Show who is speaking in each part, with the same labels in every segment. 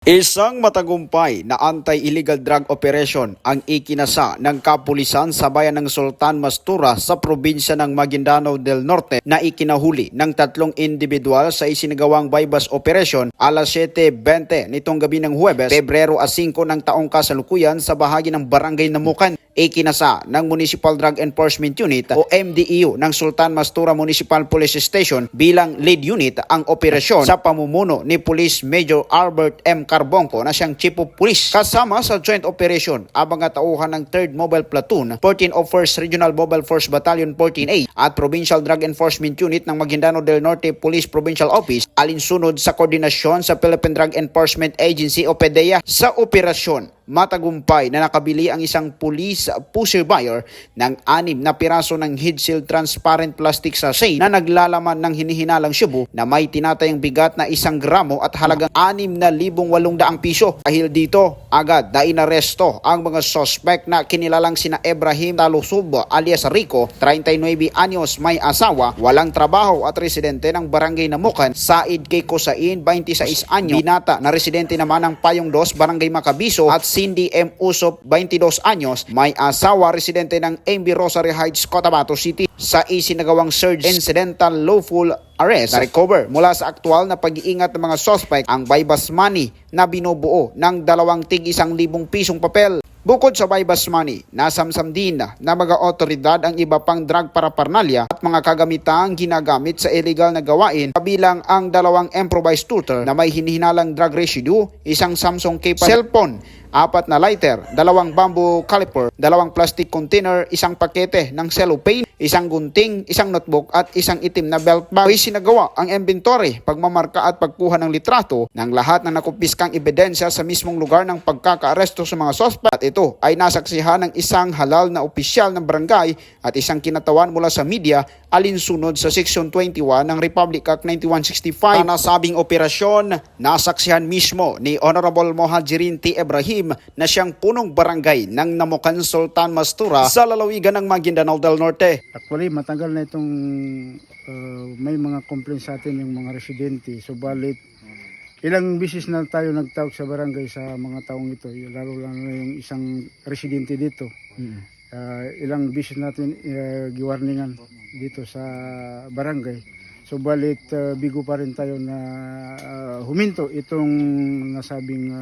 Speaker 1: Isang matagumpay na anti-illegal drug operation ang ikinasa ng kapulisan sa bayan ng Sultan Mastura sa probinsya ng Maguindanao del Norte na ikinahuli ng 3 individual sa isinagawang bypass operation alas 7:20 nitong gabi ng Huwebes, Pebrero 5 ng taong kasalukuyan sa bahagi ng Barangay Namukan. Ikinasa ng Municipal Drug Enforcement Unit o MDEU ng Sultan Mastura Municipal Police Station bilang lead unit ang operasyon sa pamumuno ni Police Major Albert M. Carbonco na siyang Chief of Police. Kasama sa joint operation ang mga tauhan ng 3rd Mobile Platoon, 14 of 1st Regional Mobile Force Battalion 14A at Provincial Drug Enforcement Unit ng Maguindanao del Norte Police Provincial Office alinsunod sa koordinasyon sa Philippine Drug Enforcement Agency o PDEA. Sa operasyon, matagumpay na nakabili ang isang police pusher buyer ng 6 na piraso ng head seal transparent plastic sachet na naglalaman ng hinihinalang shabu na may tinatayang bigat na 1 gramo at halagang 6,800 piso. Dahil dito, agad na inaresto ang mga suspect na kinilalang sina Ibrahim Talusub alias Rico, 39 anyos, may asawa, walang trabaho at residente ng Barangay Namukan, Said K. Kosain, 26 anyos, binata na residente naman ng Payong 2, Barangay Macabiso at Cindy M. Usop, 22 anyos, may asawa, residente ng MB Rosary Heights, Cotabato City. Sa isinagawang surge incidental lawful arrest, na-recover mula sa aktual na pag-iingat ng mga suspect ang bypass money na binubuo ng 2 tig 1,000 pisong papel. Bukod sa bypass money, nasamsam din na mga otoridad ang iba pang drug paraphernalia at mga kagamitang ginagamit sa illegal na gawain, kabilang ang 2 improvised tutor na may hinihinalang drug residue, 1 Samsung K cellphone, 4 na lighter, 2 bamboo caliper, 2 plastic container, 1 pakete ng cellophane, 1 gunting, 1 notebook at 1 itim na belt bag. Ay sinagawa ang inventory, pagmamarka at pagkuha ng litrato ng lahat ng nakumpiskang ebidensya sa mismong lugar ng pagkakaaresto sa mga suspect. At ito ay nasaksihan ng isang halal na opisyal ng barangay at isang kinatawan mula sa media alinsunod sa Section 21 ng Republic Act 9165. Sa nasabing operasyon, nasaksihan mismo ni Honorable Mohajirin T. Ibrahim na siyang punong barangay ng Namukan, Sultan Mastura sa lalawigan ng Maguindanao del Norte.
Speaker 2: Actually, matagal na itong may mga complaints sa atin yung mga residente. Subalit, ilang bisis na tayo nagtawag sa barangay sa mga taong ito, lalo lang na yung isang residente dito. Ilang bisis natin giwarningan dito sa barangay. Subalit, bigo pa rin tayo na huminto itong nasabing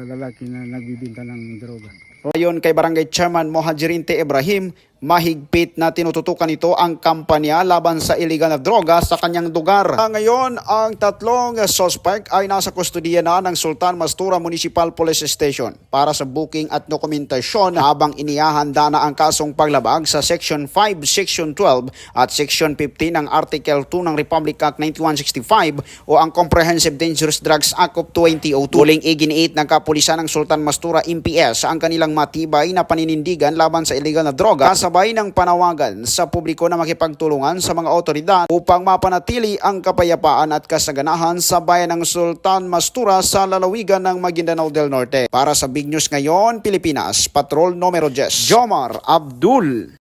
Speaker 2: lalaki na nagbibinta ng droga.
Speaker 1: Ayon kay Barangay Chairman Mohajirin T. Ibrahim, mahigpit na tinututukan ito ang kampanya laban sa illegal na droga sa kanyang lugar. Ngayon, ang 3 suspect ay nasa kustudiya na ng Sultan Mastura Municipal Police Station para sa booking at dokumentasyon habang inihahanda na ang kasong paglabag sa Section 5, Section 12 at Section 15 ng Article 2 ng Republic Act 9165 o ang Comprehensive Dangerous Drugs Act of 2002. Muling iginiit ng kapulisan ng Sultan Mastura MPS ang kanilang matibay na paninindigan laban sa illegal na droga, sabay ng panawagan sa publiko na makipagtulungan sa mga otoridad upang mapanatili ang kapayapaan at kasaganahan sa bayan ng Sultan Mastura sa lalawigan ng Maguindanao del Norte. Para sa Big News Ngayon, Pilipinas, Patrol Numero 10, Jomar Abdul.